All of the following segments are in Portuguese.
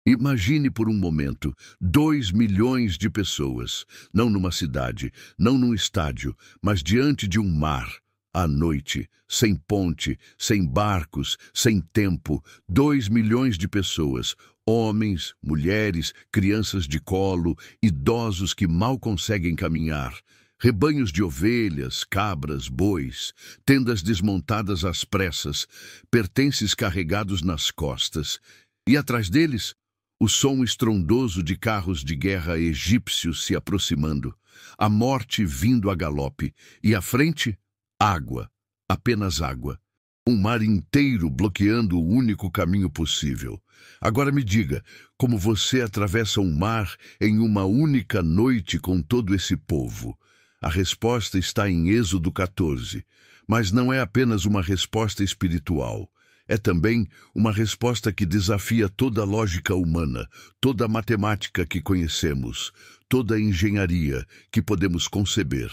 Imagine por um momento 2 milhões de pessoas, não numa cidade, não num estádio, mas diante de um mar, à noite, sem ponte, sem barcos, sem tempo. 2 milhões de pessoas, homens, mulheres, crianças de colo, idosos que mal conseguem caminhar, rebanhos de ovelhas, cabras, bois, tendas desmontadas às pressas, pertences carregados nas costas, e atrás deles, o som estrondoso de carros de guerra egípcios se aproximando, a morte vindo a galope, e à frente, água, apenas água. Um mar inteiro bloqueando o único caminho possível. Agora me diga, como você atravessa um mar em uma única noite com todo esse povo? A resposta está em Êxodo 14, mas não é apenas uma resposta espiritual. É também uma resposta que desafia toda a lógica humana, toda a matemática que conhecemos, toda a engenharia que podemos conceber.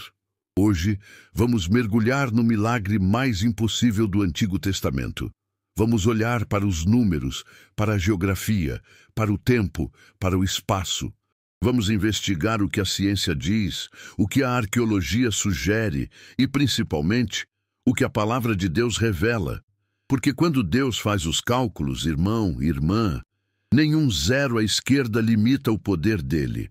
Hoje, vamos mergulhar no milagre mais impossível do Antigo Testamento. Vamos olhar para os números, para a geografia, para o tempo, para o espaço. Vamos investigar o que a ciência diz, o que a arqueologia sugere e, principalmente, o que a palavra de Deus revela. Porque quando Deus faz os cálculos, irmão, irmã, nenhum zero à esquerda limita o poder dele.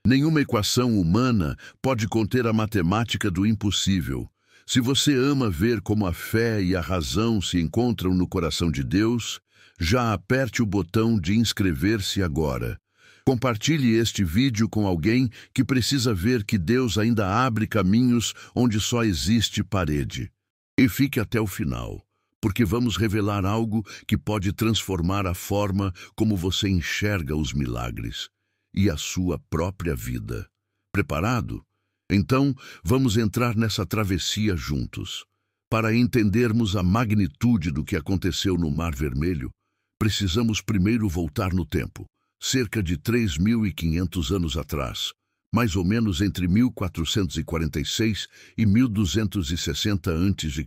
Nenhuma equação humana pode conter a matemática do impossível. Se você ama ver como a fé e a razão se encontram no coração de Deus, já aperte o botão de inscrever-se agora. Compartilhe este vídeo com alguém que precisa ver que Deus ainda abre caminhos onde só existe parede. E fique até o final, porque vamos revelar algo que pode transformar a forma como você enxerga os milagres e a sua própria vida. Preparado? Então, vamos entrar nessa travessia juntos. Para entendermos a magnitude do que aconteceu no Mar Vermelho, precisamos primeiro voltar no tempo, cerca de 3.500 anos atrás, mais ou menos entre 1446 e 1260 a.C.,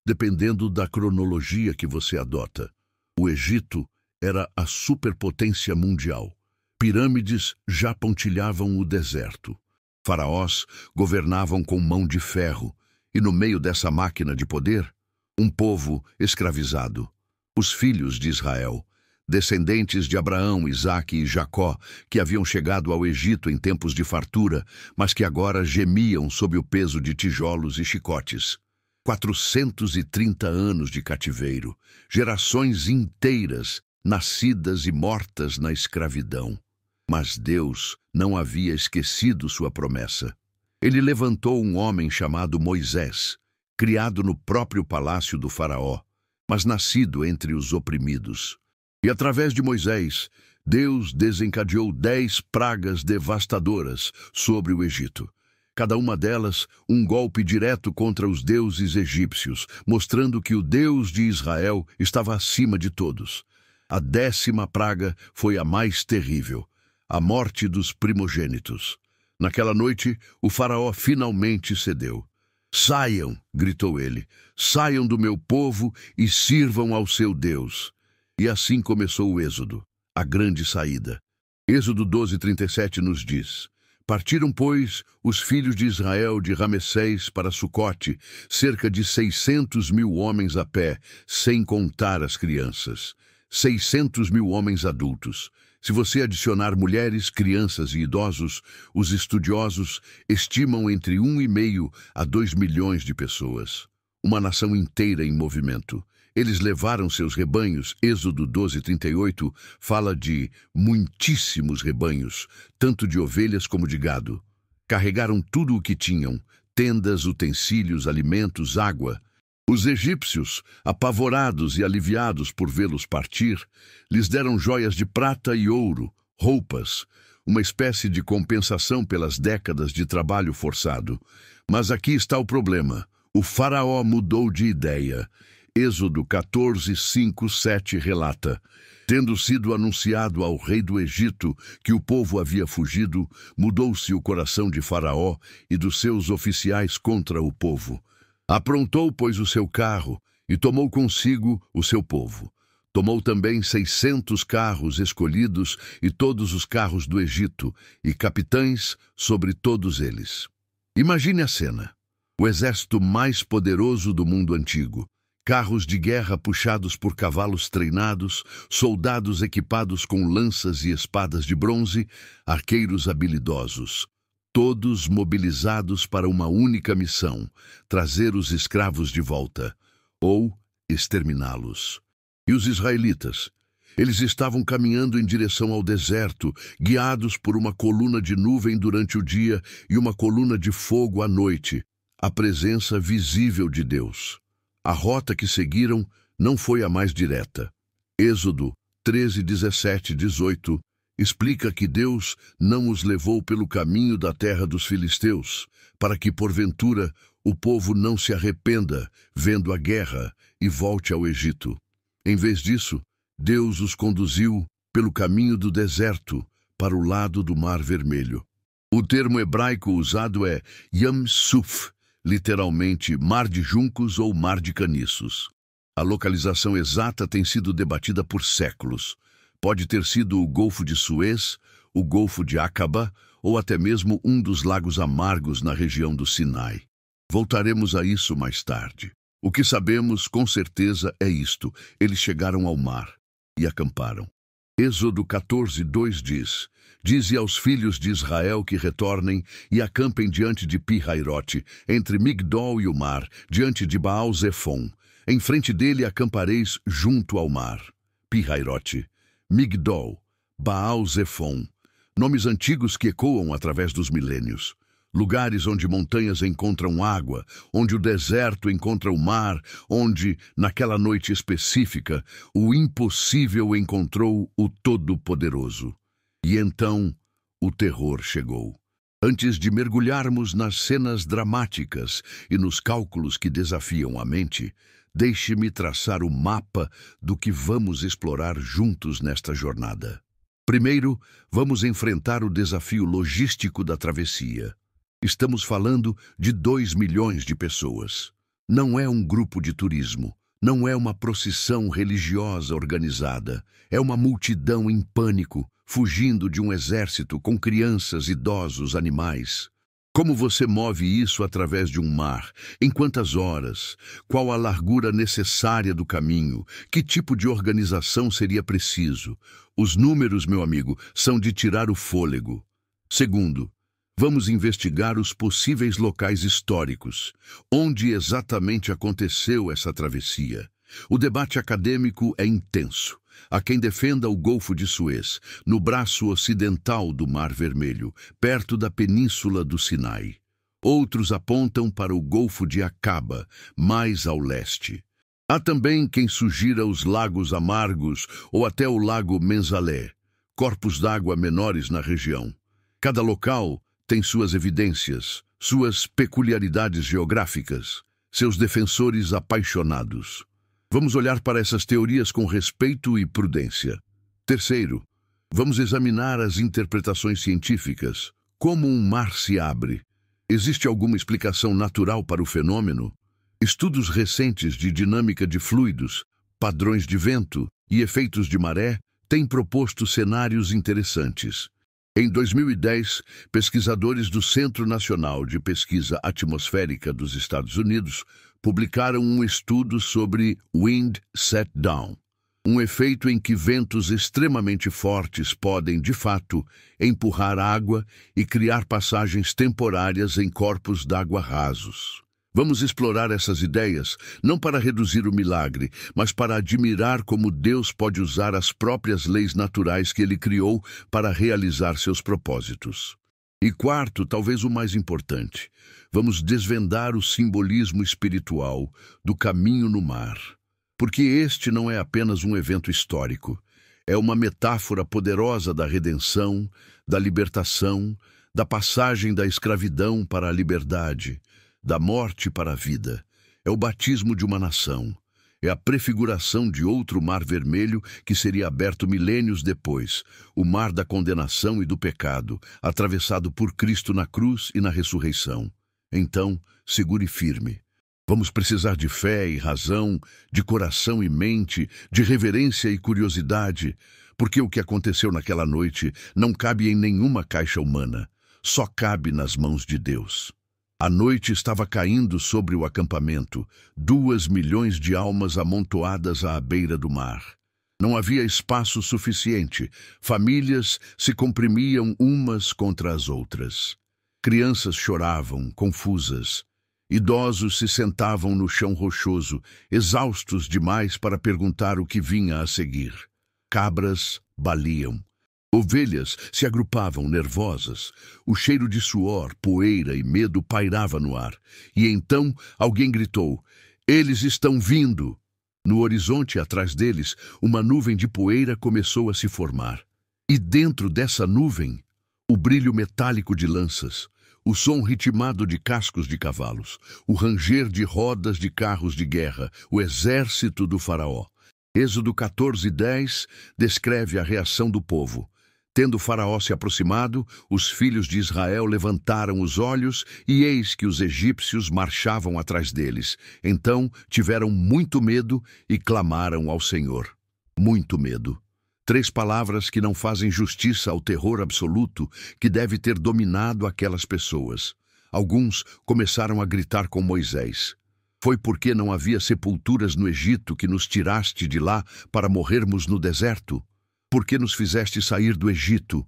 dependendo da cronologia que você adota. O Egito era a superpotência mundial. Pirâmides já pontilhavam o deserto. Faraós governavam com mão de ferro, e no meio dessa máquina de poder, um povo escravizado. Os filhos de Israel, descendentes de Abraão, Isaque e Jacó, que haviam chegado ao Egito em tempos de fartura, mas que agora gemiam sob o peso de tijolos e chicotes. 430 anos de cativeiro, gerações inteiras, nascidas e mortas na escravidão. Mas Deus não havia esquecido sua promessa. Ele levantou um homem chamado Moisés, criado no próprio palácio do faraó, mas nascido entre os oprimidos. E através de Moisés, Deus desencadeou 10 pragas devastadoras sobre o Egito. Cada uma delas um golpe direto contra os deuses egípcios, mostrando que o Deus de Israel estava acima de todos. A 10ª praga foi a mais terrível, a morte dos primogênitos. Naquela noite, o faraó finalmente cedeu. "Saiam", gritou ele, "saiam do meu povo e sirvam ao seu Deus." E assim começou o Êxodo, a grande saída. Êxodo 12:37 nos diz: "Partiram, pois, os filhos de Israel de Ramessés para Sucote, cerca de 600.000 homens a pé, sem contar as crianças. 600.000 homens adultos. Se você adicionar mulheres, crianças e idosos, os estudiosos estimam entre 1,5 a 2 milhões de pessoas. Uma nação inteira em movimento. Eles levaram seus rebanhos. Êxodo 12:38 fala de muitíssimos rebanhos, tanto de ovelhas como de gado. Carregaram tudo o que tinham, tendas, utensílios, alimentos, água. Os egípcios, apavorados e aliviados por vê-los partir, lhes deram joias de prata e ouro, roupas, uma espécie de compensação pelas décadas de trabalho forçado. Mas aqui está o problema. O faraó mudou de ideia. Êxodo 14:5-7 relata: "Tendo sido anunciado ao rei do Egito que o povo havia fugido, mudou-se o coração de Faraó e dos seus oficiais contra o povo. Aprontou, pois, o seu carro e tomou consigo o seu povo. Tomou também 600 carros escolhidos e todos os carros do Egito, e capitães sobre todos eles. Imagine a cena. O exército mais poderoso do mundo antigo. Carros de guerra puxados por cavalos treinados, soldados equipados com lanças e espadas de bronze, arqueiros habilidosos. Todos mobilizados para uma única missão: trazer os escravos de volta, ou exterminá-los. E os israelitas? Eles estavam caminhando em direção ao deserto, guiados por uma coluna de nuvem durante o dia e uma coluna de fogo à noite, a presença visível de Deus. A rota que seguiram não foi a mais direta. Êxodo 13, 17, 18 explica que Deus não os levou pelo caminho da terra dos filisteus, para que, porventura, o povo não se arrependa, vendo a guerra, e volte ao Egito. Em vez disso, Deus os conduziu pelo caminho do deserto, para o lado do Mar Vermelho. O termo hebraico usado é Yam Suf, literalmente Mar de Juncos ou Mar de Caniços. A localização exata tem sido debatida por séculos. Pode ter sido o Golfo de Suez, o Golfo de Aqaba ou até mesmo um dos lagos amargos na região do Sinai. Voltaremos a isso mais tarde. O que sabemos com certeza é isto: eles chegaram ao mar e acamparam. Êxodo 14, 2 diz: Dize aos filhos de Israel que retornem e acampem diante de Pi-Hairote, entre Migdol e o mar, diante de Baal-Zefon. Em frente dele acampareis junto ao mar. Pi-Hairote, Migdol, Baal-Zefon, nomes antigos que ecoam através dos milênios. Lugares onde montanhas encontram água, onde o deserto encontra o mar, onde, naquela noite específica, o impossível encontrou o Todo-Poderoso. E então o terror chegou. Antes de mergulharmos nas cenas dramáticas e nos cálculos que desafiam a mente, deixe-me traçar o mapa do que vamos explorar juntos nesta jornada. Primeiro, vamos enfrentar o desafio logístico da travessia. Estamos falando de 2 milhões de pessoas. Não é um grupo de turismo, não é uma procissão religiosa organizada, é uma multidão em pânico, fugindo de um exército com crianças, idosos, animais. Como você move isso através de um mar? Em quantas horas? Qual a largura necessária do caminho? Que tipo de organização seria preciso? Os números, meu amigo, são de tirar o fôlego. Segundo, vamos investigar os possíveis locais históricos. Onde exatamente aconteceu essa travessia? O debate acadêmico é intenso. Há quem defenda o Golfo de Suez, no braço ocidental do Mar Vermelho, perto da península do Sinai. Outros apontam para o Golfo de Aqaba, mais ao leste. Há também quem sugira os lagos amargos ou até o lago Menzalé, corpos d'água menores na região. Cada local tem suas evidências, suas peculiaridades geográficas, seus defensores apaixonados. Vamos olhar para essas teorias com respeito e prudência. Terceiro, vamos examinar as interpretações científicas. Como um mar se abre? Existe alguma explicação natural para o fenômeno? Estudos recentes de dinâmica de fluidos, padrões de vento e efeitos de maré têm proposto cenários interessantes. Em 2010, pesquisadores do Centro Nacional de Pesquisa Atmosférica dos Estados Unidos publicaram um estudo sobre Wind Set Down, um efeito em que ventos extremamente fortes podem, de fato, empurrar água e criar passagens temporárias em corpos d'água rasos. Vamos explorar essas ideias, não para reduzir o milagre, mas para admirar como Deus pode usar as próprias leis naturais que Ele criou para realizar seus propósitos. E quarto, talvez o mais importante, vamos desvendar o simbolismo espiritual do caminho no mar. Porque este não é apenas um evento histórico, é uma metáfora poderosa da redenção, da libertação, da passagem da escravidão para a liberdade, da morte para a vida. É o batismo de uma nação. É a prefiguração de outro mar vermelho que seria aberto milênios depois, o mar da condenação e do pecado, atravessado por Cristo na cruz e na ressurreição. Então, segure firme. Vamos precisar de fé e razão, de coração e mente, de reverência e curiosidade, porque o que aconteceu naquela noite não cabe em nenhuma caixa humana, só cabe nas mãos de Deus. A noite estava caindo sobre o acampamento, 2 milhões de almas amontoadas à beira do mar. Não havia espaço suficiente, famílias se comprimiam umas contra as outras. Crianças choravam, confusas. Idosos se sentavam no chão rochoso, exaustos demais para perguntar o que vinha a seguir. Cabras baliam. Ovelhas se agrupavam nervosas. O cheiro de suor, poeira e medo pairava no ar. E então alguém gritou: "Eles estão vindo!" No horizonte atrás deles, uma nuvem de poeira começou a se formar. E dentro dessa nuvem, o brilho metálico de lanças, o som ritmado de cascos de cavalos, o ranger de rodas de carros de guerra, o exército do faraó. Êxodo 14:10 descreve a reação do povo. Tendo o faraó se aproximado, os filhos de Israel levantaram os olhos e eis que os egípcios marchavam atrás deles. Então tiveram muito medo e clamaram ao Senhor. Muito medo. 3 palavras que não fazem justiça ao terror absoluto que deve ter dominado aquelas pessoas. Alguns começaram a gritar com Moisés: "Foi porque não havia sepulturas no Egito que nos tiraste de lá para morrermos no deserto? Por que nos fizeste sair do Egito?"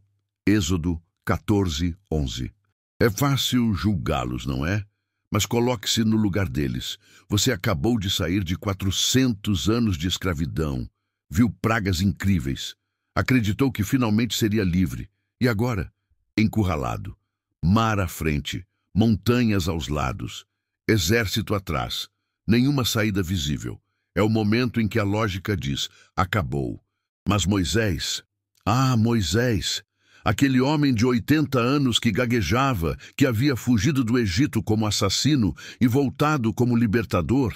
Êxodo 14:11. É fácil julgá-los, não é? Mas coloque-se no lugar deles. Você acabou de sair de 400 anos de escravidão. Viu pragas incríveis. Acreditou que finalmente seria livre. E agora? Encurralado. Mar à frente. Montanhas aos lados. Exército atrás. Nenhuma saída visível. É o momento em que a lógica diz: acabou. Mas Moisés, Moisés, aquele homem de 80 anos que gaguejava, que havia fugido do Egito como assassino e voltado como libertador,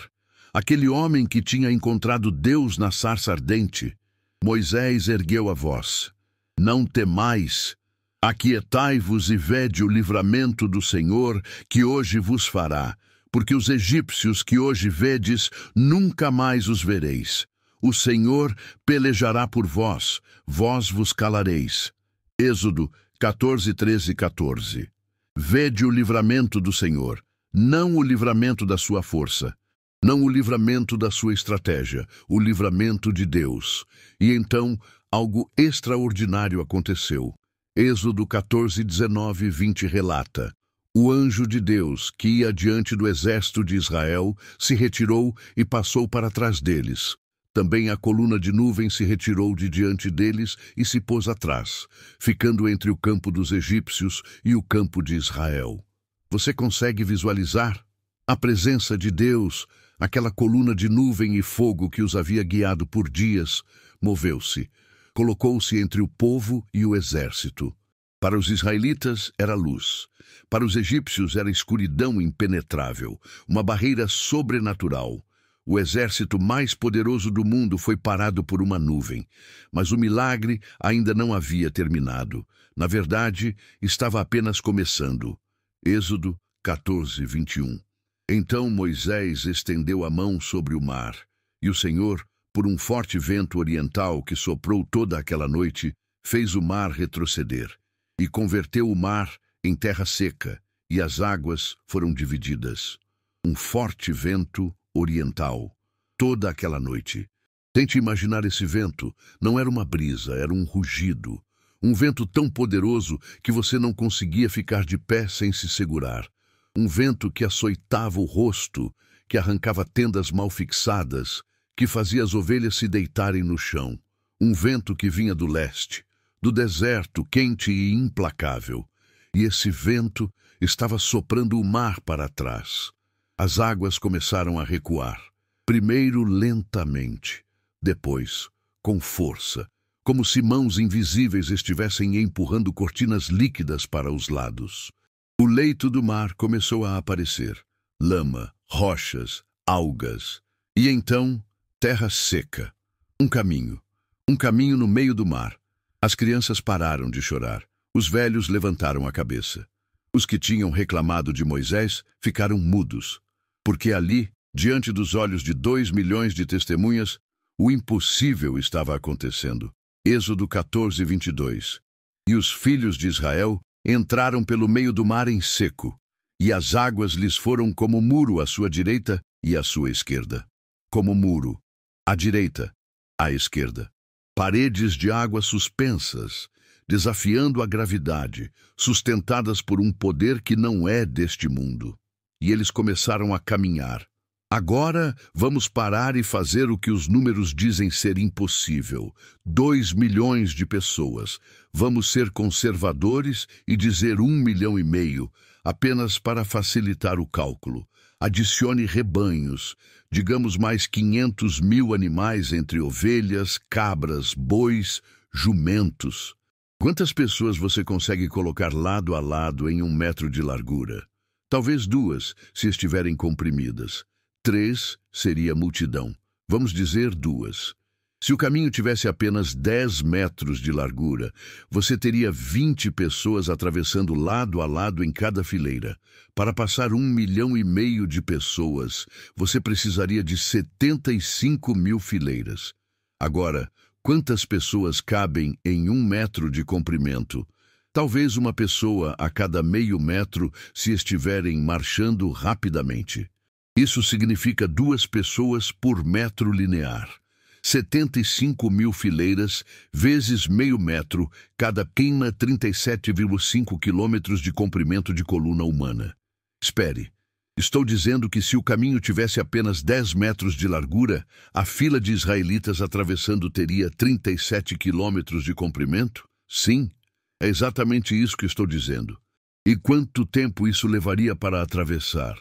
aquele homem que tinha encontrado Deus na sarça ardente. Moisés ergueu a voz: "Não temais, aquietai-vos e vede o livramento do Senhor que hoje vos fará, porque os egípcios que hoje vedes, nunca mais os vereis. O Senhor pelejará por vós, vós vos calareis." Êxodo 14:13-14. Vede o livramento do Senhor, não o livramento da sua força, não o livramento da sua estratégia, o livramento de Deus. E então, algo extraordinário aconteceu. Êxodo 14:19-20 relata: o anjo de Deus, que ia diante do exército de Israel, se retirou e passou para trás deles. Também a coluna de nuvem se retirou de diante deles e se pôs atrás, ficando entre o campo dos egípcios e o campo de Israel. Você consegue visualizar? A presença de Deus, aquela coluna de nuvem e fogo que os havia guiado por dias, moveu-se, colocou-se entre o povo e o exército. Para os israelitas era luz, para os egípcios era escuridão impenetrável, uma barreira sobrenatural. O exército mais poderoso do mundo foi parado por uma nuvem, mas o milagre ainda não havia terminado. Na verdade, estava apenas começando. Êxodo 14:21. Então Moisés estendeu a mão sobre o mar, e o Senhor, por um forte vento oriental que soprou toda aquela noite, fez o mar retroceder, e converteu o mar em terra seca, e as águas foram divididas. Um forte vento oriental, toda aquela noite. Tente imaginar esse vento. Não era uma brisa, era um rugido. Um vento tão poderoso que você não conseguia ficar de pé sem se segurar. Um vento que açoitava o rosto, que arrancava tendas mal fixadas, que fazia as ovelhas se deitarem no chão. Um vento que vinha do leste, do deserto quente e implacável. E esse vento estava soprando o mar para trás. As águas começaram a recuar, primeiro lentamente, depois com força, como se mãos invisíveis estivessem empurrando cortinas líquidas para os lados. O leito do mar começou a aparecer, lama, rochas, algas, e então terra seca. Um caminho no meio do mar. As crianças pararam de chorar, os velhos levantaram a cabeça. Os que tinham reclamado de Moisés ficaram mudos, porque ali Diante dos olhos de 2 milhões de testemunhas, o impossível estava acontecendo. Êxodo 14, 22. E os filhos de Israel entraram pelo meio do mar em seco, e as águas lhes foram como muro à sua direita e à sua esquerda. Como muro, à direita, à esquerda. Paredes de água suspensas, desafiando a gravidade, sustentadas por um poder que não é deste mundo. E eles começaram a caminhar. Agora vamos parar e fazer o que os números dizem ser impossível. 2 milhões de pessoas. Vamos ser conservadores e dizer 1,5 milhão, apenas para facilitar o cálculo. Adicione rebanhos, digamos mais 500 mil animais entre ovelhas, cabras, bois, jumentos. Quantas pessoas você consegue colocar lado a lado em 1 metro de largura? Talvez 2, se estiverem comprimidas. 3 seria multidão. Vamos dizer 2. Se o caminho tivesse apenas 10 metros de largura, você teria 20 pessoas atravessando lado a lado em cada fileira. Para passar 1,5 milhão de pessoas, você precisaria de 75 mil fileiras. Agora, quantas pessoas cabem em 1 metro de comprimento? Talvez uma pessoa a cada meio metro se estiverem marchando rapidamente. Isso significa 2 pessoas por metro linear. 75 mil fileiras vezes meio metro, cada queima 37,5 quilômetros de comprimento de coluna humana. Espere, estou dizendo que se o caminho tivesse apenas 10 metros de largura, a fila de israelitas atravessando teria 37 quilômetros de comprimento? Sim, é exatamente isso que estou dizendo. E quanto tempo isso levaria para atravessar?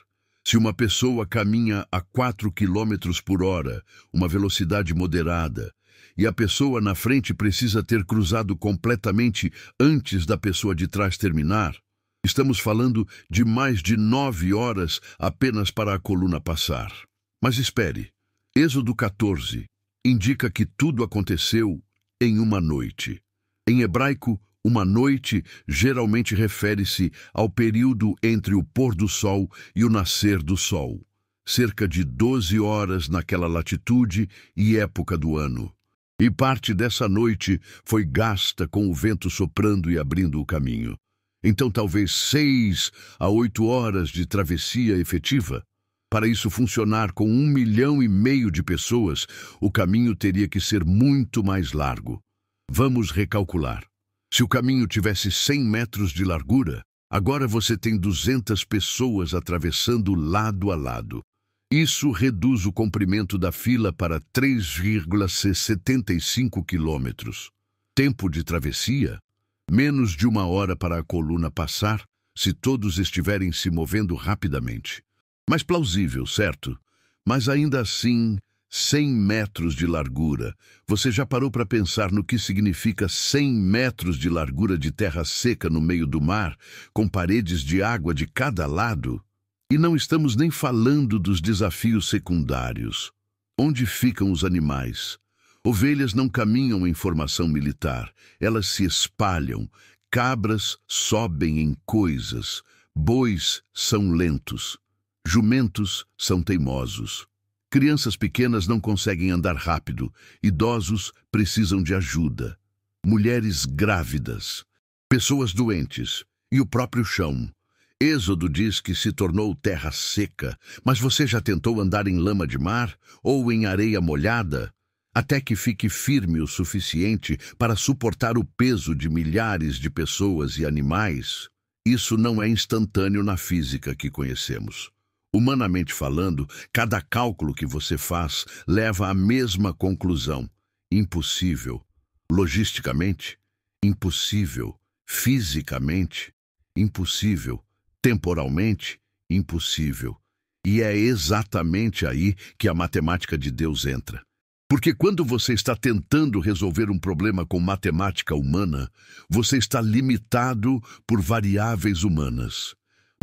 Se uma pessoa caminha a 4 km por hora, uma velocidade moderada, e a pessoa na frente precisa ter cruzado completamente antes da pessoa de trás terminar, estamos falando de mais de 9 horas apenas para a coluna passar. Mas espere, Êxodo 14 indica que tudo aconteceu em uma noite. Em hebraico, uma noite geralmente refere-se ao período entre o pôr do sol e o nascer do sol, cerca de 12 horas naquela latitude e época do ano. E parte dessa noite foi gasta com o vento soprando e abrindo o caminho. Então talvez 6 a 8 horas de travessia efetiva. Para isso funcionar com 1,5 milhão de pessoas, o caminho teria que ser muito mais largo. Vamos recalcular. Se o caminho tivesse 100 metros de largura, agora você tem 200 pessoas atravessando lado a lado. Isso reduz o comprimento da fila para 3,75 quilômetros. Tempo de travessia? Menos de 1 hora para a coluna passar, se todos estiverem se movendo rapidamente. Mais plausível, certo? Mas ainda assim, 100 metros de largura. Você já parou para pensar no que significa 100 metros de largura de terra seca no meio do mar, com paredes de água de cada lado? E não estamos nem falando dos desafios secundários. Onde ficam os animais? Ovelhas não caminham em formação militar, elas se espalham. Cabras sobem em coisas. Bois são lentos. Jumentos são teimosos. Crianças pequenas não conseguem andar rápido, idosos precisam de ajuda. Mulheres grávidas, pessoas doentes e o próprio chão. Êxodo diz que se tornou terra seca, mas você já tentou andar em lama de mar ou em areia molhada? Até que fique firme o suficiente para suportar o peso de milhares de pessoas e animais? Isso não é instantâneo na física que conhecemos. Humanamente falando, cada cálculo que você faz leva à mesma conclusão. Impossível. Logisticamente, impossível. Fisicamente, impossível. Temporalmente, impossível. E é exatamente aí que a matemática de Deus entra. Porque quando você está tentando resolver um problema com matemática humana, você está limitado por variáveis humanas.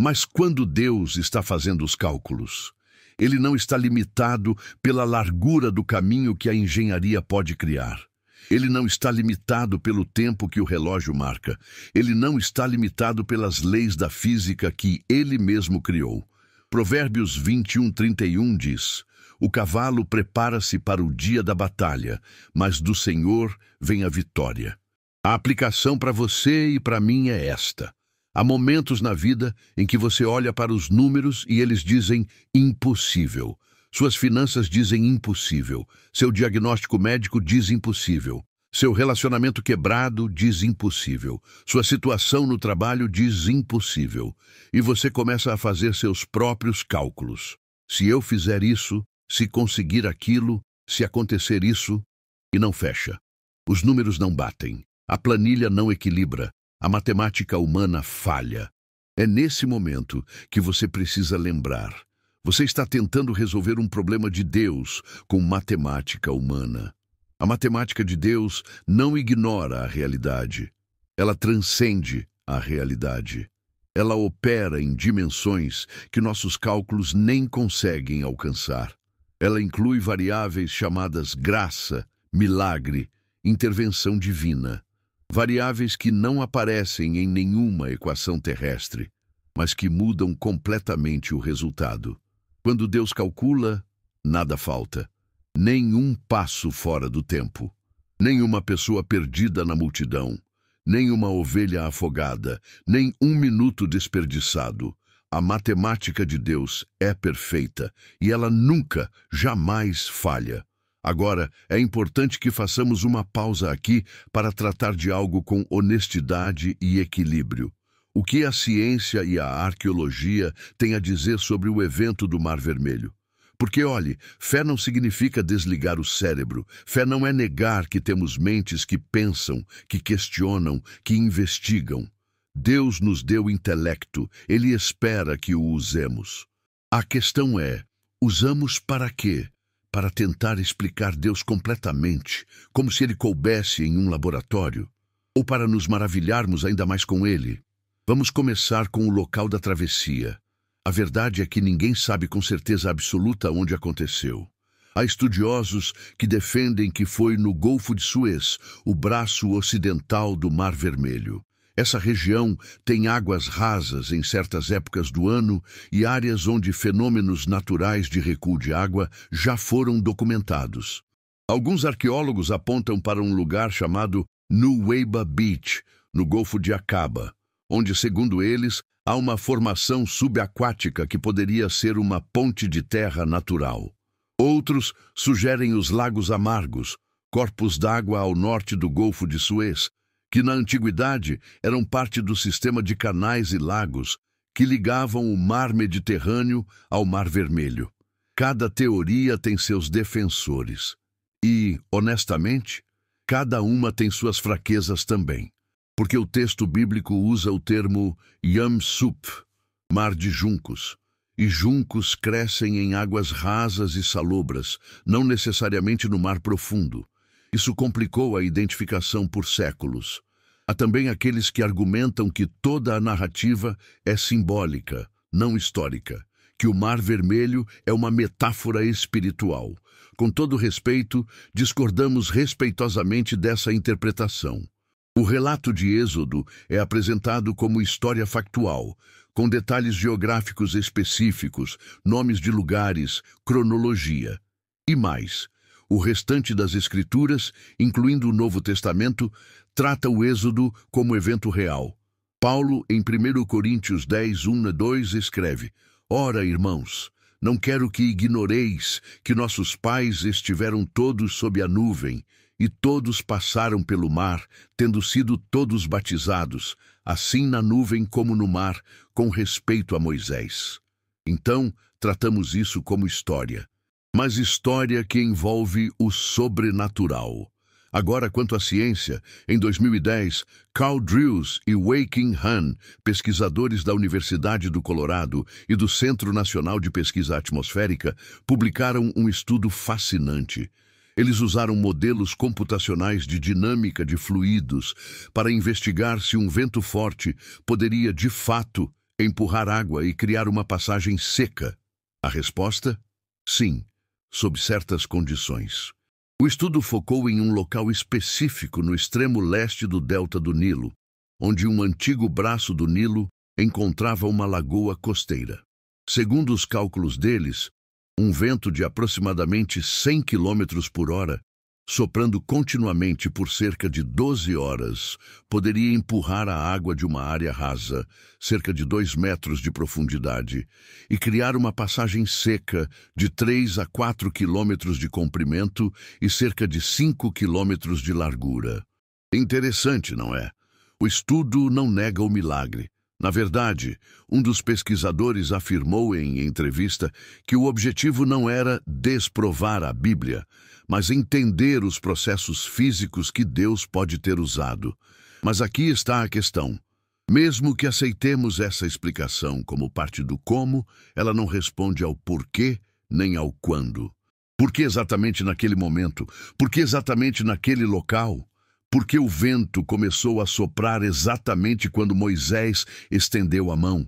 Mas quando Deus está fazendo os cálculos, ele não está limitado pela largura do caminho que a engenharia pode criar. Ele não está limitado pelo tempo que o relógio marca. Ele não está limitado pelas leis da física que ele mesmo criou. Provérbios 21:31 diz: o cavalo prepara-se para o dia da batalha, mas do Senhor vem a vitória. A aplicação para você e para mim é esta. Há momentos na vida em que você olha para os números e eles dizem impossível. Suas finanças dizem impossível. Seu diagnóstico médico diz impossível. Seu relacionamento quebrado diz impossível. Sua situação no trabalho diz impossível. E você começa a fazer seus próprios cálculos. Se eu fizer isso, se conseguir aquilo, se acontecer isso, e não fecha. Os números não batem. A planilha não equilibra. A matemática humana falha. É nesse momento que você precisa lembrar. Você está tentando resolver um problema de Deus com matemática humana. A matemática de Deus não ignora a realidade. Ela transcende a realidade. Ela opera em dimensões que nossos cálculos nem conseguem alcançar. Ela inclui variáveis chamadas graça, milagre, intervenção divina. Variáveis que não aparecem em nenhuma equação terrestre, mas que mudam completamente o resultado. Quando Deus calcula, nada falta. Nenhum passo fora do tempo. Nenhuma pessoa perdida na multidão. Nenhuma ovelha afogada. Nem um minuto desperdiçado. A matemática de Deus é perfeita e ela nunca, jamais falha. Agora, é importante que façamos uma pausa aqui para tratar de algo com honestidade e equilíbrio. O que a ciência e a arqueologia têm a dizer sobre o evento do Mar Vermelho? Porque, olhe, fé não significa desligar o cérebro. Fé não é negar que temos mentes que pensam, que questionam, que investigam. Deus nos deu intelecto. Ele espera que o usemos. A questão é, usamos para quê? Para tentar explicar Deus completamente, como se ele coubesse em um laboratório? Ou para nos maravilharmos ainda mais com ele? Vamos começar com o local da travessia. A verdade é que ninguém sabe com certeza absoluta onde aconteceu. Há estudiosos que defendem que foi no Golfo de Suez, o braço ocidental do Mar Vermelho. Essa região tem águas rasas em certas épocas do ano e áreas onde fenômenos naturais de recuo de água já foram documentados. Alguns arqueólogos apontam para um lugar chamado Nuweiba Beach, no Golfo de Aqaba, onde, segundo eles, há uma formação subaquática que poderia ser uma ponte de terra natural. Outros sugerem os Lagos Amargos, corpos d'água ao norte do Golfo de Suez, que na antiguidade eram parte do sistema de canais e lagos que ligavam o Mar Mediterrâneo ao Mar Vermelho. Cada teoria tem seus defensores. E, honestamente, cada uma tem suas fraquezas também. Porque o texto bíblico usa o termo Yam Suf, mar de juncos, e juncos crescem em águas rasas e salobras, não necessariamente no mar profundo. Isso complicou a identificação por séculos. Há também aqueles que argumentam que toda a narrativa é simbólica, não histórica, que o Mar Vermelho é uma metáfora espiritual. Com todo respeito, discordamos respeitosamente dessa interpretação. O relato de Êxodo é apresentado como história factual, com detalhes geográficos específicos, nomes de lugares, cronologia. E mais, o restante das Escrituras, incluindo o Novo Testamento, trata o Êxodo como evento real. Paulo, em 1 Coríntios 10, 1-2, escreve: Ora, irmãos, não quero que ignoreis que nossos pais estiveram todos sob a nuvem, e todos passaram pelo mar, tendo sido todos batizados, assim na nuvem como no mar, com respeito a Moisés. Então, tratamos isso como história. Mas história que envolve o sobrenatural. Agora, quanto à ciência, em 2010, Carl Drews e Wei-King Han, pesquisadores da Universidade do Colorado e do Centro Nacional de Pesquisa Atmosférica, publicaram um estudo fascinante. Eles usaram modelos computacionais de dinâmica de fluidos para investigar se um vento forte poderia, de fato, empurrar água e criar uma passagem seca. A resposta? Sim, sob certas condições. O estudo focou em um local específico no extremo leste do delta do Nilo, onde um antigo braço do Nilo encontrava uma lagoa costeira. Segundo os cálculos deles, um vento de aproximadamente 100 quilômetros por hora, soprando continuamente por cerca de 12 horas, poderia empurrar a água de uma área rasa, cerca de 2 metros de profundidade, e criar uma passagem seca de 3 a 4 quilômetros de comprimento e cerca de 5 quilômetros de largura. Interessante, não é? O estudo não nega o milagre. Na verdade, um dos pesquisadores afirmou em entrevista que o objetivo não era desprovar a Bíblia, mas entender os processos físicos que Deus pode ter usado. Mas aqui está a questão. Mesmo que aceitemos essa explicação como parte do como, ela não responde ao porquê nem ao quando. Por que exatamente naquele momento? Por que exatamente naquele local? Por que o vento começou a soprar exatamente quando Moisés estendeu a mão?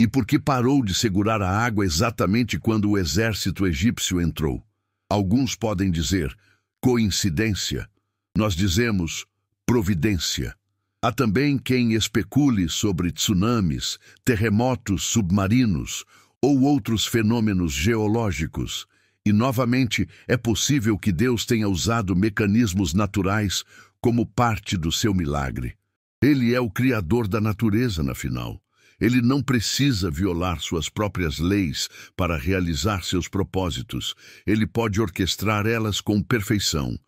E por que parou de segurar a água exatamente quando o exército egípcio entrou? Alguns podem dizer coincidência. Nós dizemos providência. Há também quem especule sobre tsunamis, terremotos submarinos ou outros fenômenos geológicos. E, novamente, é possível que Deus tenha usado mecanismos naturais como parte do seu milagre. Ele é o Criador da natureza, na final. Ele não precisa violar suas próprias leis para realizar seus propósitos. Ele pode orquestrar elas com perfeição.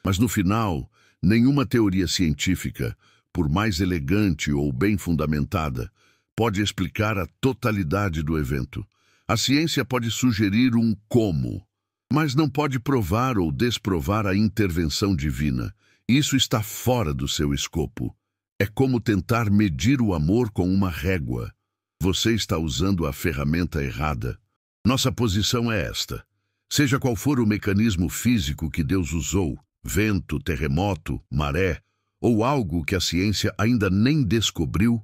Mas, no final, nenhuma teoria científica, por mais elegante ou bem fundamentada, pode explicar a totalidade do evento. A ciência pode sugerir um como, mas não pode provar ou desprovar a intervenção divina. Isso está fora do seu escopo. É como tentar medir o amor com uma régua. Você está usando a ferramenta errada. Nossa posição é esta. Seja qual for o mecanismo físico que Deus usou, vento, terremoto, maré, ou algo que a ciência ainda nem descobriu,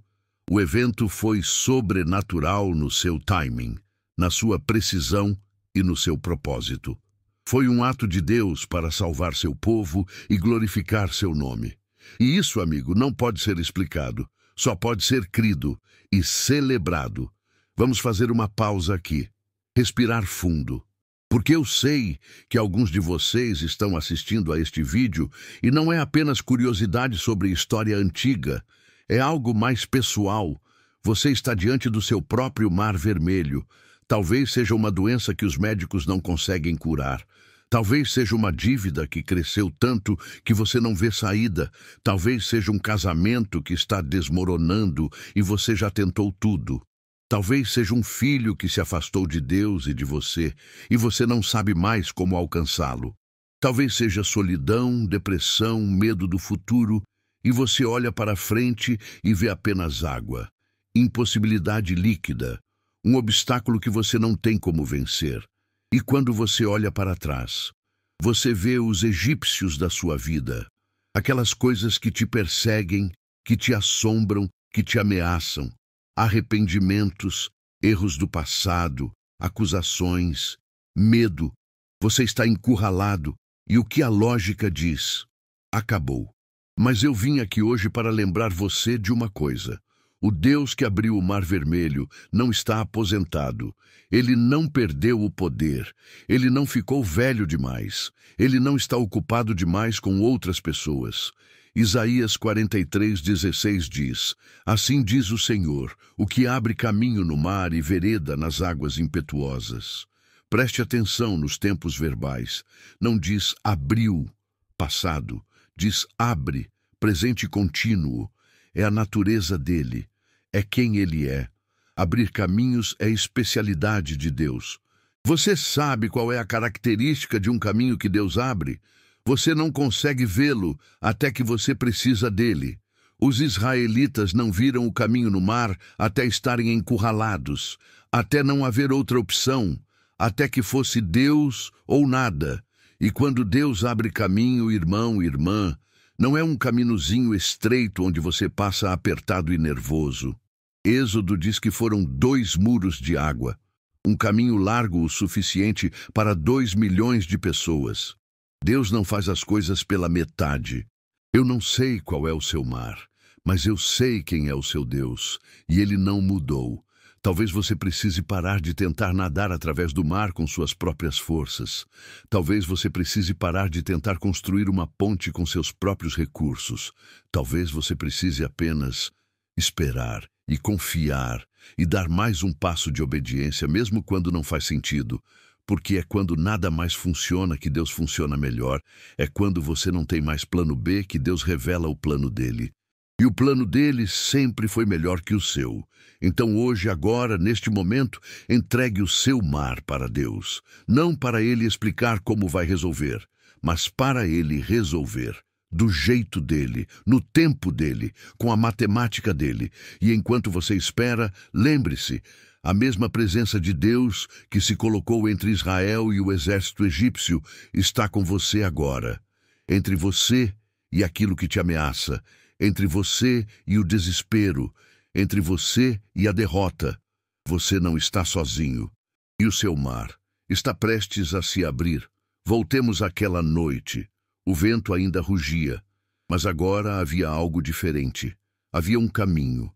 o evento foi sobrenatural no seu timing, na sua precisão e no seu propósito. Foi um ato de Deus para salvar seu povo e glorificar seu nome. E isso, amigo, não pode ser explicado, só pode ser crido e celebrado. Vamos fazer uma pausa aqui, respirar fundo, porque eu sei que alguns de vocês estão assistindo a este vídeo e não é apenas curiosidade sobre história antiga, é algo mais pessoal. Você está diante do seu próprio Mar Vermelho. Talvez seja uma doença que os médicos não conseguem curar. Talvez seja uma dívida que cresceu tanto que você não vê saída. Talvez seja um casamento que está desmoronando e você já tentou tudo. Talvez seja um filho que se afastou de Deus e de você e você não sabe mais como alcançá-lo. Talvez seja solidão, depressão, medo do futuro e você olha para frente e vê apenas água. Impossibilidade líquida. Um obstáculo que você não tem como vencer. E quando você olha para trás, você vê os egípcios da sua vida, aquelas coisas que te perseguem, que te assombram, que te ameaçam, arrependimentos, erros do passado, acusações, medo. Você está encurralado e o que a lógica diz? Acabou. Mas eu vim aqui hoje para lembrar você de uma coisa. O Deus que abriu o Mar Vermelho não está aposentado. Ele não perdeu o poder. Ele não ficou velho demais. Ele não está ocupado demais com outras pessoas. Isaías 43:16 diz: Assim diz o Senhor, o que abre caminho no mar e vereda nas águas impetuosas. Preste atenção nos tempos verbais. Não diz abriu, passado. Diz abre, presente contínuo. É a natureza dele. É quem ele é. Abrir caminhos é especialidade de Deus. Você sabe qual é a característica de um caminho que Deus abre? Você não consegue vê-lo até que você precisa dele. Os israelitas não viram o caminho no mar até estarem encurralados, até não haver outra opção, até que fosse Deus ou nada. E quando Deus abre caminho, irmão, irmã, não é um caminhozinho estreito onde você passa apertado e nervoso. Êxodo diz que foram 2 muros de água, um caminho largo o suficiente para 2 milhões de pessoas. Deus não faz as coisas pela metade. Eu não sei qual é o seu mar, mas eu sei quem é o seu Deus, e ele não mudou. Talvez você precise parar de tentar nadar através do mar com suas próprias forças. Talvez você precise parar de tentar construir uma ponte com seus próprios recursos. Talvez você precise apenas esperar e confiar e dar mais um passo de obediência, mesmo quando não faz sentido. Porque é quando nada mais funciona que Deus funciona melhor. É quando você não tem mais plano B que Deus revela o plano dele. E o plano dele sempre foi melhor que o seu. Então hoje, agora, neste momento, entregue o seu mar para Deus. Não para ele explicar como vai resolver, mas para ele resolver. Do jeito dele, no tempo dele, com a matemática dele. E enquanto você espera, lembre-se, a mesma presença de Deus que se colocou entre Israel e o exército egípcio está com você agora. Entre você e aquilo que te ameaça, entre você e o desespero, entre você e a derrota. Você não está sozinho. E o seu mar está prestes a se abrir. Voltemos àquela noite. O vento ainda rugia, mas agora havia algo diferente. Havia um caminho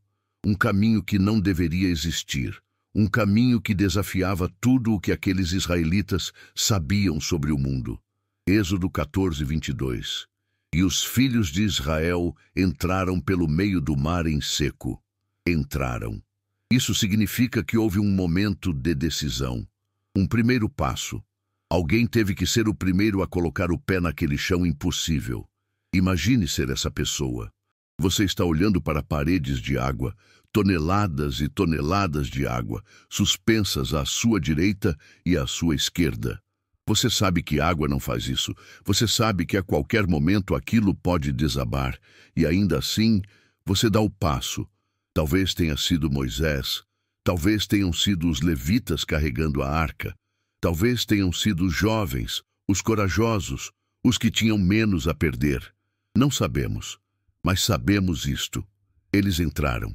que não deveria existir, um caminho que desafiava tudo o que aqueles israelitas sabiam sobre o mundo. Êxodo 14, 22. E os filhos de Israel entraram pelo meio do mar em seco. Entraram. Isso significa que houve um momento de decisão. Um primeiro passo. Alguém teve que ser o primeiro a colocar o pé naquele chão impossível. Imagine ser essa pessoa. Você está olhando para paredes de água, toneladas e toneladas de água, suspensas à sua direita e à sua esquerda. Você sabe que água não faz isso. Você sabe que a qualquer momento aquilo pode desabar. E ainda assim, você dá o passo. Talvez tenha sido Moisés. Talvez tenham sido os levitas carregando a arca. Talvez tenham sido os jovens, os corajosos, os que tinham menos a perder. Não sabemos, mas sabemos isto. Eles entraram.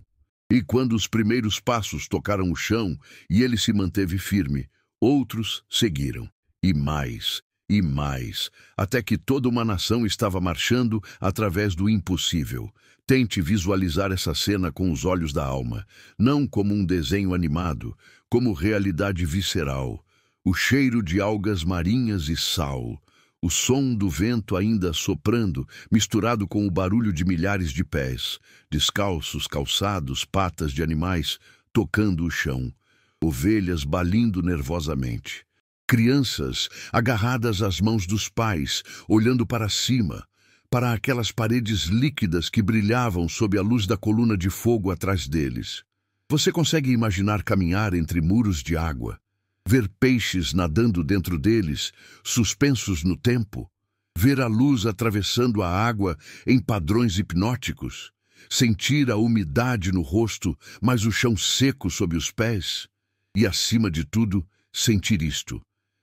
E quando os primeiros passos tocaram o chão e ele se manteve firme, outros seguiram. E mais, até que toda uma nação estava marchando através do impossível. Tente visualizar essa cena com os olhos da alma, não como um desenho animado, como realidade visceral. O cheiro de algas marinhas e sal, o som do vento ainda soprando, misturado com o barulho de milhares de pés, descalços, calçados, patas de animais, tocando o chão, ovelhas balindo nervosamente. Crianças agarradas às mãos dos pais, olhando para cima, para aquelas paredes líquidas que brilhavam sob a luz da coluna de fogo atrás deles. Você consegue imaginar caminhar entre muros de água, ver peixes nadando dentro deles, suspensos no tempo, ver a luz atravessando a água em padrões hipnóticos, sentir a umidade no rosto, mas o chão seco sob os pés, e, acima de tudo, sentir isto.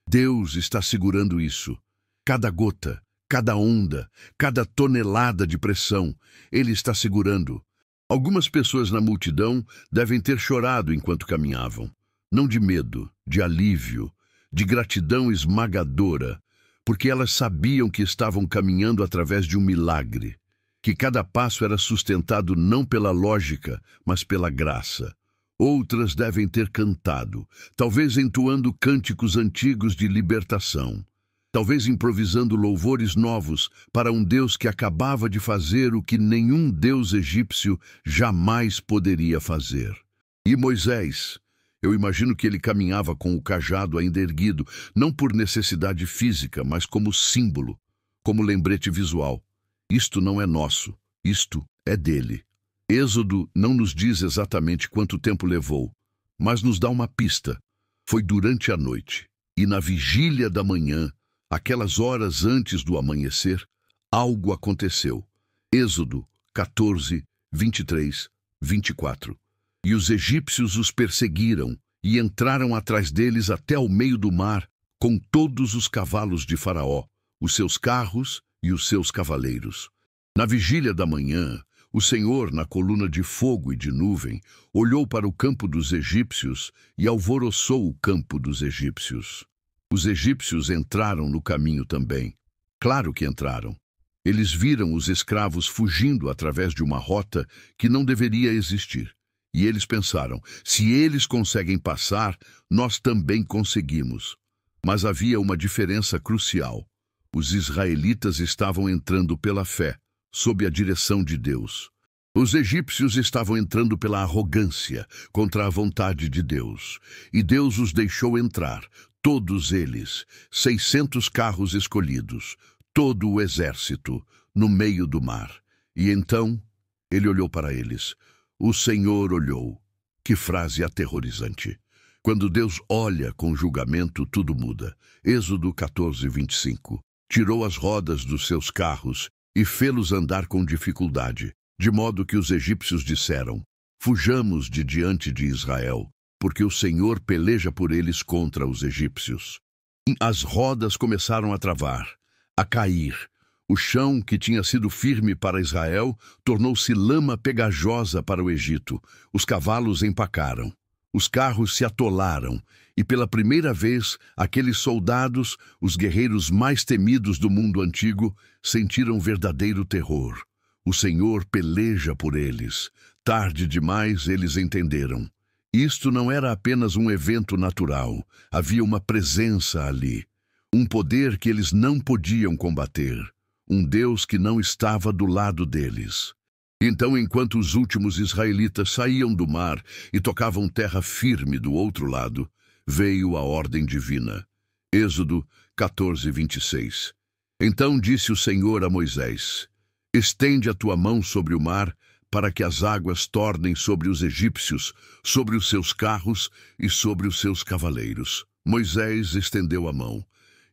Deus está segurando isso. Cada gota, cada onda, cada tonelada de pressão, Ele está segurando. Algumas pessoas na multidão devem ter chorado enquanto caminhavam. Não de medo, de alívio, de gratidão esmagadora, porque elas sabiam que estavam caminhando através de um milagre, que cada passo era sustentado não pela lógica, mas pela graça. Outras devem ter cantado, talvez entoando cânticos antigos de libertação, talvez improvisando louvores novos para um Deus que acabava de fazer o que nenhum Deus egípcio jamais poderia fazer. E Moisés, eu imagino que ele caminhava com o cajado ainda erguido, não por necessidade física, mas como símbolo, como lembrete visual. Isto não é nosso, isto é dele. Êxodo não nos diz exatamente quanto tempo levou, mas nos dá uma pista. Foi durante a noite, e na vigília da manhã, aquelas horas antes do amanhecer, algo aconteceu. Êxodo 14, 23, 24. E os egípcios os perseguiram e entraram atrás deles até ao meio do mar, com todos os cavalos de Faraó, os seus carros e os seus cavaleiros. Na vigília da manhã, o Senhor, na coluna de fogo e de nuvem, olhou para o campo dos egípcios e alvoroçou o campo dos egípcios. Os egípcios entraram no caminho também. Claro que entraram. Eles viram os escravos fugindo através de uma rota que não deveria existir. E eles pensaram: se eles conseguem passar, nós também conseguimos. Mas havia uma diferença crucial. Os israelitas estavam entrando pela fé, sob a direção de Deus. Os egípcios estavam entrando pela arrogância, contra a vontade de Deus. E Deus os deixou entrar, todos eles, 600 carros escolhidos, todo o exército, no meio do mar. E então, ele olhou para eles. O Senhor olhou. Que frase aterrorizante. Quando Deus olha com julgamento, tudo muda. Êxodo 14, 25. Tirou as rodas dos seus carros e fê-los andar com dificuldade, de modo que os egípcios disseram: fujamos de diante de Israel, porque o Senhor peleja por eles contra os egípcios. As rodas começaram a travar, a cair. O chão, que tinha sido firme para Israel, tornou-se lama pegajosa para o Egito. Os cavalos empacaram. Os carros se atolaram. E pela primeira vez, aqueles soldados, os guerreiros mais temidos do mundo antigo, sentiram verdadeiro terror. O Senhor peleja por eles. Tarde demais, eles entenderam. Isto não era apenas um evento natural. Havia uma presença ali. Um poder que eles não podiam combater. Um Deus que não estava do lado deles. Então, enquanto os últimos israelitas saíam do mar e tocavam terra firme do outro lado, veio a ordem divina. Êxodo 14, 26. Então disse o Senhor a Moisés: estende a tua mão sobre o mar, para que as águas tornem sobre os egípcios, sobre os seus carros e sobre os seus cavaleiros. Moisés estendeu a mão,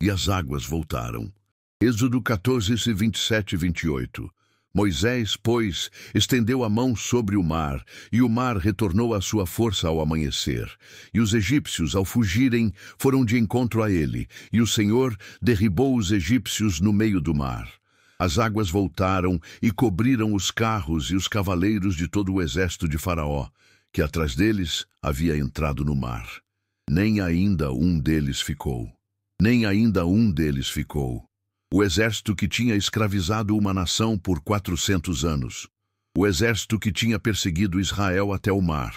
e as águas voltaram. Êxodo 14, 27 e 28. Moisés, pois, estendeu a mão sobre o mar, e o mar retornou à sua força ao amanhecer. E os egípcios, ao fugirem, foram de encontro a ele, e o Senhor derribou os egípcios no meio do mar. As águas voltaram e cobriram os carros e os cavaleiros de todo o exército de Faraó, que atrás deles havia entrado no mar. Nem ainda um deles ficou. Nem ainda um deles ficou. O exército que tinha escravizado uma nação por 400 anos. O exército que tinha perseguido Israel até o mar.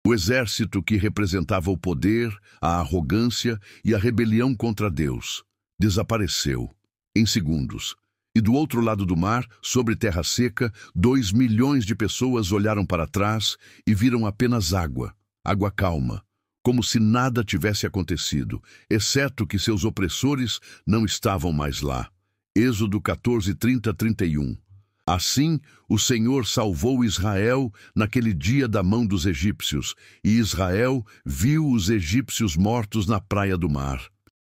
O exército que representava o poder, a arrogância e a rebelião contra Deus. Desapareceu, em segundos. E do outro lado do mar, sobre terra seca, 2 milhões de pessoas olharam para trás e viram apenas água, água calma. Como se nada tivesse acontecido, exceto que seus opressores não estavam mais lá. Êxodo 14, 30, 31. Assim, o Senhor salvou Israel naquele dia da mão dos egípcios, e Israel viu os egípcios mortos na praia do mar.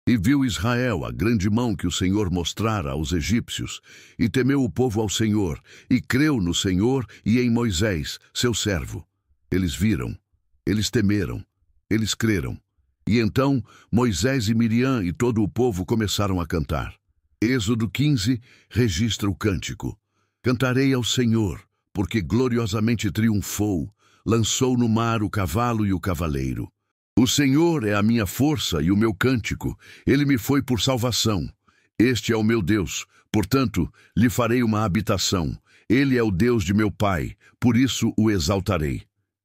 E viu Israel a grande mão que o Senhor mostrara aos egípcios, e temeu o povo ao Senhor, e creu no Senhor e em Moisés, seu servo. Eles viram, eles temeram, eles creram. E então Moisés e Miriam e todo o povo começaram a cantar. Êxodo 15 registra o cântico. Cantarei ao Senhor, porque gloriosamente triunfou, lançou no mar o cavalo e o cavaleiro. O Senhor é a minha força e o meu cântico, ele me foi por salvação. Este é o meu Deus, portanto, lhe farei uma habitação. Ele é o Deus de meu pai, por isso o exaltarei.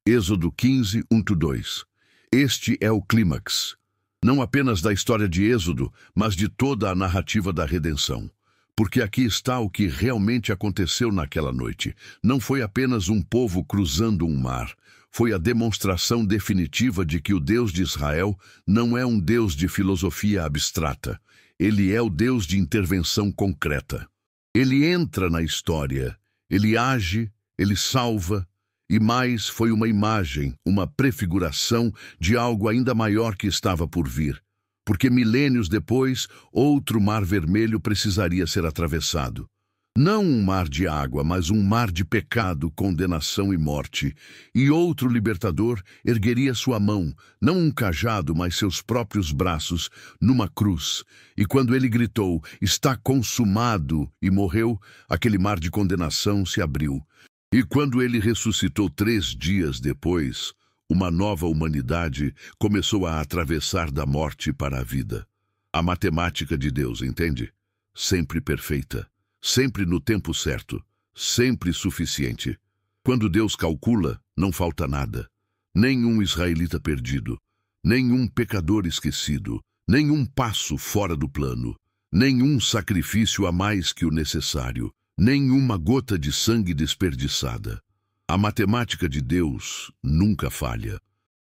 Êxodo 15, 1-2. Este é o clímax, não apenas da história de Êxodo, mas de toda a narrativa da redenção. Porque aqui está o que realmente aconteceu naquela noite. Não foi apenas um povo cruzando um mar. Foi a demonstração definitiva de que o Deus de Israel não é um Deus de filosofia abstrata. Ele é o Deus de intervenção concreta. Ele entra na história, ele age, ele salva. E mais, foi uma imagem, uma prefiguração de algo ainda maior que estava por vir. Porque milênios depois, outro mar vermelho precisaria ser atravessado. Não um mar de água, mas um mar de pecado, condenação e morte. E outro libertador ergueria sua mão, não um cajado, mas seus próprios braços, numa cruz. E quando ele gritou, está consumado, e morreu, aquele mar de condenação se abriu. E quando ele ressuscitou 3 dias depois, uma nova humanidade começou a atravessar da morte para a vida. A matemática de Deus, entende? Sempre perfeita, sempre no tempo certo, sempre suficiente. Quando Deus calcula, não falta nada. Nenhum israelita perdido, nenhum pecador esquecido, nenhum passo fora do plano, nenhum sacrifício a mais que o necessário, nenhuma gota de sangue desperdiçada. A matemática de Deus nunca falha.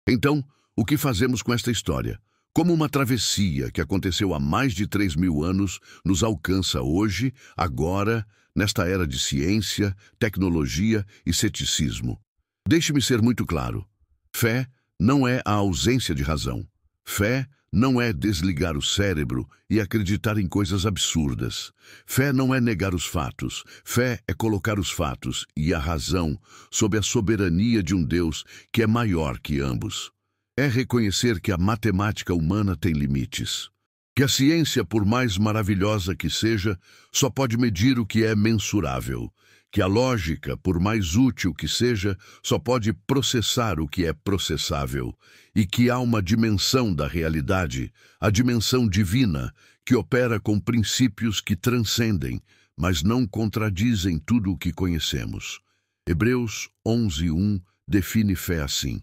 Então, o que fazemos com esta história? Como uma travessia que aconteceu há mais de 3.000 anos, nos alcança hoje, agora, nesta era de ciência, tecnologia e ceticismo. Deixe-me ser muito claro. Fé não é a ausência de razão. Fé não é desligar o cérebro e acreditar em coisas absurdas. Fé não é negar os fatos. Fé é colocar os fatos e a razão sob a soberania de um Deus que é maior que ambos. É reconhecer que a matemática humana tem limites. Que a ciência, por mais maravilhosa que seja, só pode medir o que é mensurável. Que a lógica, por mais útil que seja, só pode processar o que é processável, e que há uma dimensão da realidade, a dimensão divina, que opera com princípios que transcendem, mas não contradizem tudo o que conhecemos. Hebreus 11:1 define fé assim: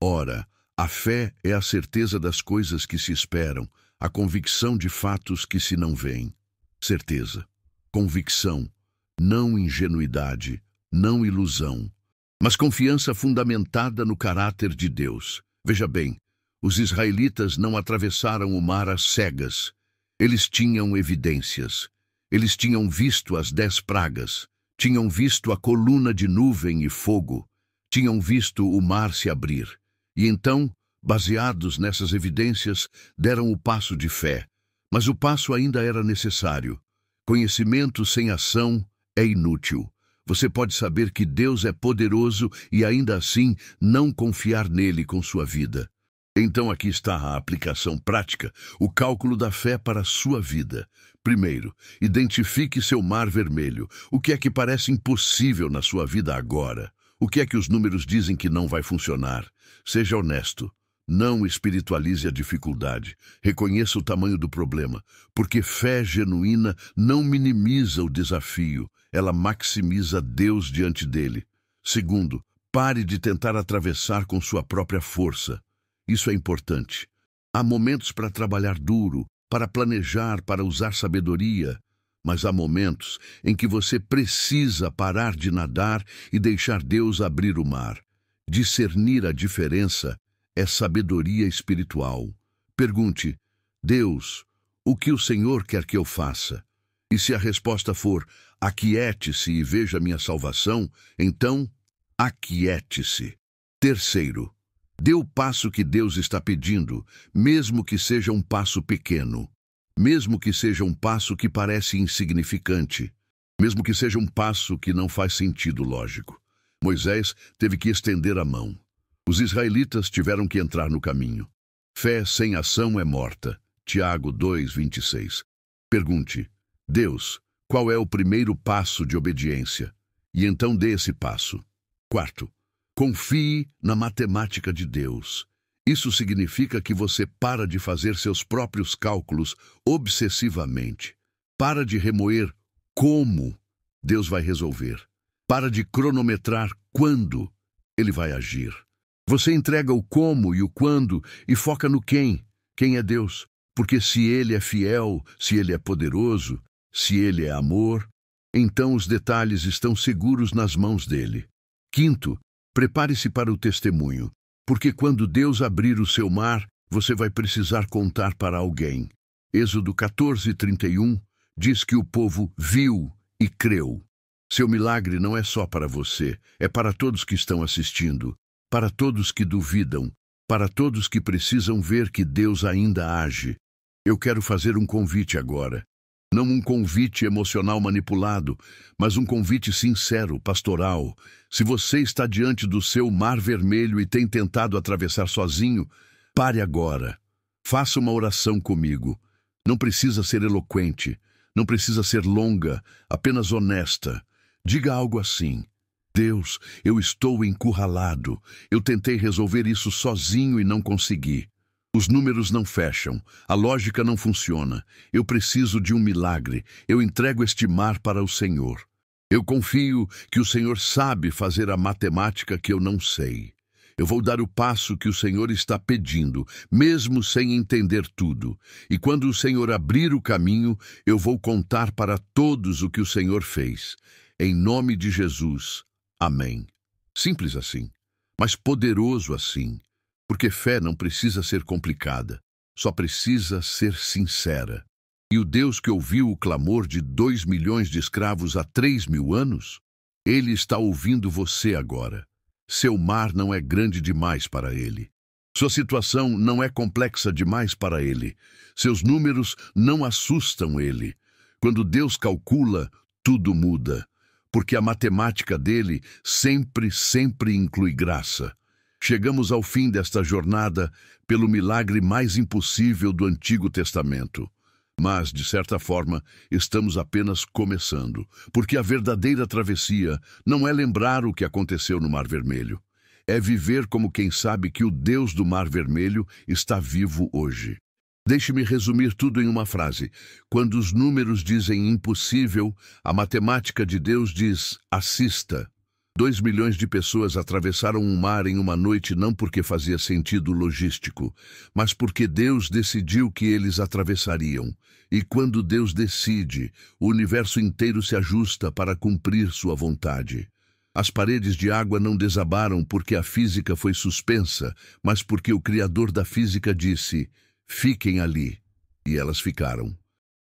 Ora, a fé é a certeza das coisas que se esperam, a convicção de fatos que se não veem. Certeza, convicção, não ingenuidade, não ilusão, mas confiança fundamentada no caráter de Deus. Veja bem, os israelitas não atravessaram o mar às cegas. Eles tinham evidências. Eles tinham visto as 10 pragas, tinham visto a coluna de nuvem e fogo, tinham visto o mar se abrir. E então, baseados nessas evidências, deram o passo de fé. Mas o passo ainda era necessário. Conhecimento sem ação é inútil. Você pode saber que Deus é poderoso e ainda assim não confiar nele com sua vida. Então aqui está a aplicação prática, o cálculo da fé para a sua vida. Primeiro, identifique seu mar vermelho. O que é que parece impossível na sua vida agora? O que é que os números dizem que não vai funcionar? Seja honesto. Não espiritualize a dificuldade. Reconheça o tamanho do problema, porque fé genuína não minimiza o desafio, ela maximiza Deus diante dele. Segundo, pare de tentar atravessar com sua própria força. Isso é importante. Há momentos para trabalhar duro, para planejar, para usar sabedoria, mas há momentos em que você precisa parar de nadar e deixar Deus abrir o mar. Discernir a diferença é sabedoria espiritual. Pergunte: Deus, o que o Senhor quer que eu faça? E se a resposta for: aquiete-se e veja minha salvação, então aquiete-se. Terceiro, dê o passo que Deus está pedindo, mesmo que seja um passo pequeno, mesmo que seja um passo que parece insignificante, mesmo que seja um passo que não faz sentido lógico. Moisés teve que estender a mão. Os israelitas tiveram que entrar no caminho. Fé sem ação é morta. Tiago 2:26. Pergunte: Deus, qual é o primeiro passo de obediência? E então dê esse passo. Quarto, confie na matemática de Deus. Isso significa que você para de fazer seus próprios cálculos obsessivamente. Para de remoer como Deus vai resolver. Para de cronometrar quando Ele vai agir. Você entrega o como e o quando e foca no quem. Quem é Deus? Porque se Ele é fiel, se Ele é poderoso, se Ele é amor, então os detalhes estão seguros nas mãos dele. Quinto, prepare-se para o testemunho, porque quando Deus abrir o seu mar, você vai precisar contar para alguém. Êxodo 14:31 diz que o povo viu e creu. Seu milagre não é só para você, é para todos que estão assistindo, para todos que duvidam, para todos que precisam ver que Deus ainda age. Eu quero fazer um convite agora. Não um convite emocional manipulado, mas um convite sincero, pastoral. Se você está diante do seu mar vermelho e tem tentado atravessar sozinho, pare agora. Faça uma oração comigo. Não precisa ser eloquente, não precisa ser longa, apenas honesta. Diga algo assim: Deus, eu estou encurralado. Eu tentei resolver isso sozinho e não consegui. Os números não fecham, a lógica não funciona. Eu preciso de um milagre. Eu entrego este mar para o Senhor. Eu confio que o Senhor sabe fazer a matemática que eu não sei. Eu vou dar o passo que o Senhor está pedindo, mesmo sem entender tudo. E quando o Senhor abrir o caminho, eu vou contar para todos o que o Senhor fez. Em nome de Jesus. Amém. Simples assim, mas poderoso assim. Porque fé não precisa ser complicada, só precisa ser sincera. E o Deus que ouviu o clamor de 2 milhões de escravos há 3.000 anos, Ele está ouvindo você agora. Seu mar não é grande demais para Ele. Sua situação não é complexa demais para Ele. Seus números não assustam Ele. Quando Deus calcula, tudo muda. Porque a matemática dele sempre inclui graça. Chegamos ao fim desta jornada pelo milagre mais impossível do Antigo Testamento. Mas, de certa forma, estamos apenas começando, porque a verdadeira travessia não é lembrar o que aconteceu no Mar Vermelho. É viver como quem sabe que o Deus do Mar Vermelho está vivo hoje. Deixe-me resumir tudo em uma frase. Quando os números dizem impossível, a matemática de Deus diz assista. 2 milhões de pessoas atravessaram um mar em uma noite não porque fazia sentido logístico, mas porque Deus decidiu que eles atravessariam. E quando Deus decide, o universo inteiro se ajusta para cumprir sua vontade. As paredes de água não desabaram porque a física foi suspensa, mas porque o Criador da física disse, fiquem ali. E elas ficaram.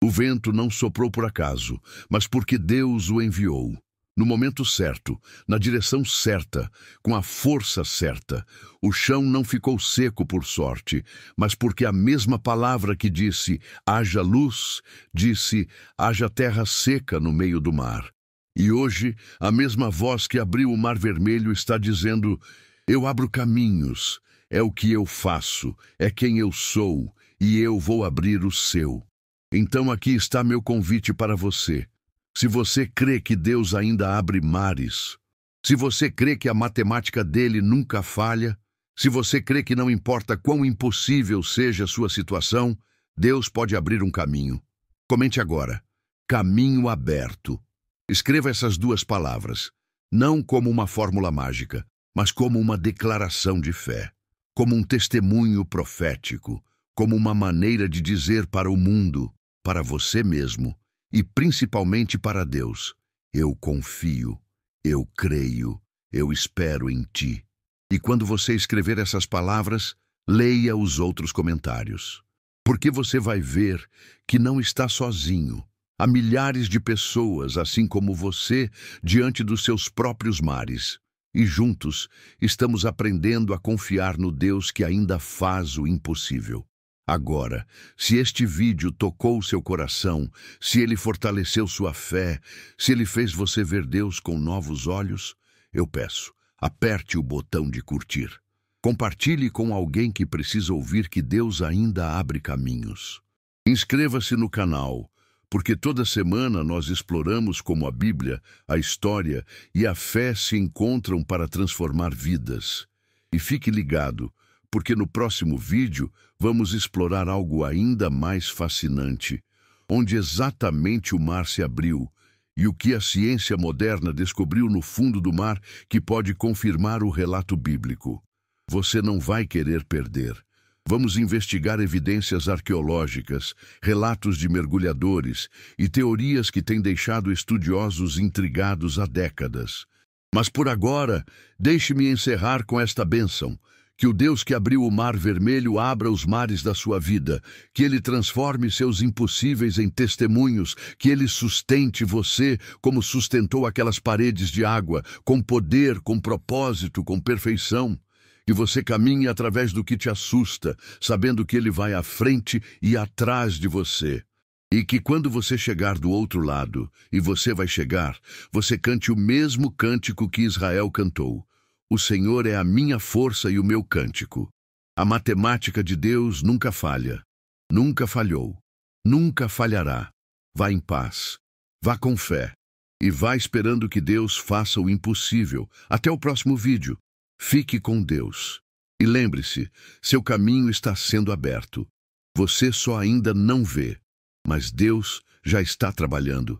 O vento não soprou por acaso, mas porque Deus o enviou. No momento certo, na direção certa, com a força certa. O chão não ficou seco por sorte, mas porque a mesma palavra que disse, haja luz, disse, haja terra seca no meio do mar. E hoje, a mesma voz que abriu o Mar Vermelho está dizendo, eu abro caminhos, é o que eu faço, é quem eu sou, e eu vou abrir o seu. Então aqui está meu convite para você. Se você crê que Deus ainda abre mares, se você crê que a matemática dele nunca falha, se você crê que não importa quão impossível seja a sua situação, Deus pode abrir um caminho. Comente agora, caminho aberto. Escreva essas 2 palavras, não como uma fórmula mágica, mas como uma declaração de fé, como um testemunho profético, como uma maneira de dizer para o mundo, para você mesmo, e principalmente para Deus, eu confio, eu creio, eu espero em ti. E quando você escrever essas palavras, leia os outros comentários. Porque você vai ver que não está sozinho. Há milhares de pessoas, assim como você, diante dos seus próprios mares. E juntos, estamos aprendendo a confiar no Deus que ainda faz o impossível. Agora, se este vídeo tocou seu coração, se ele fortaleceu sua fé, se ele fez você ver Deus com novos olhos, eu peço, aperte o botão de curtir. Compartilhe com alguém que precisa ouvir que Deus ainda abre caminhos. Inscreva-se no canal, porque toda semana nós exploramos como a Bíblia, a história e a fé se encontram para transformar vidas. E fique ligado, porque no próximo vídeo vamos explorar algo ainda mais fascinante, onde exatamente o mar se abriu e o que a ciência moderna descobriu no fundo do mar que pode confirmar o relato bíblico. Você não vai querer perder. Vamos investigar evidências arqueológicas, relatos de mergulhadores e teorias que têm deixado estudiosos intrigados há décadas. Mas por agora, deixe-me encerrar com esta bênção. Que o Deus que abriu o Mar Vermelho abra os mares da sua vida, que Ele transforme seus impossíveis em testemunhos, que Ele sustente você como sustentou aquelas paredes de água, com poder, com propósito, com perfeição. Que você caminhe através do que te assusta, sabendo que Ele vai à frente e atrás de você. E que quando você chegar do outro lado, e você vai chegar, você cante o mesmo cântico que Israel cantou. O Senhor é a minha força e o meu cântico. A matemática de Deus nunca falha, nunca falhou, nunca falhará. Vá em paz, vá com fé e vá esperando que Deus faça o impossível. Até o próximo vídeo. Fique com Deus. E lembre-se, seu caminho está sendo aberto. Você só ainda não vê, mas Deus já está trabalhando.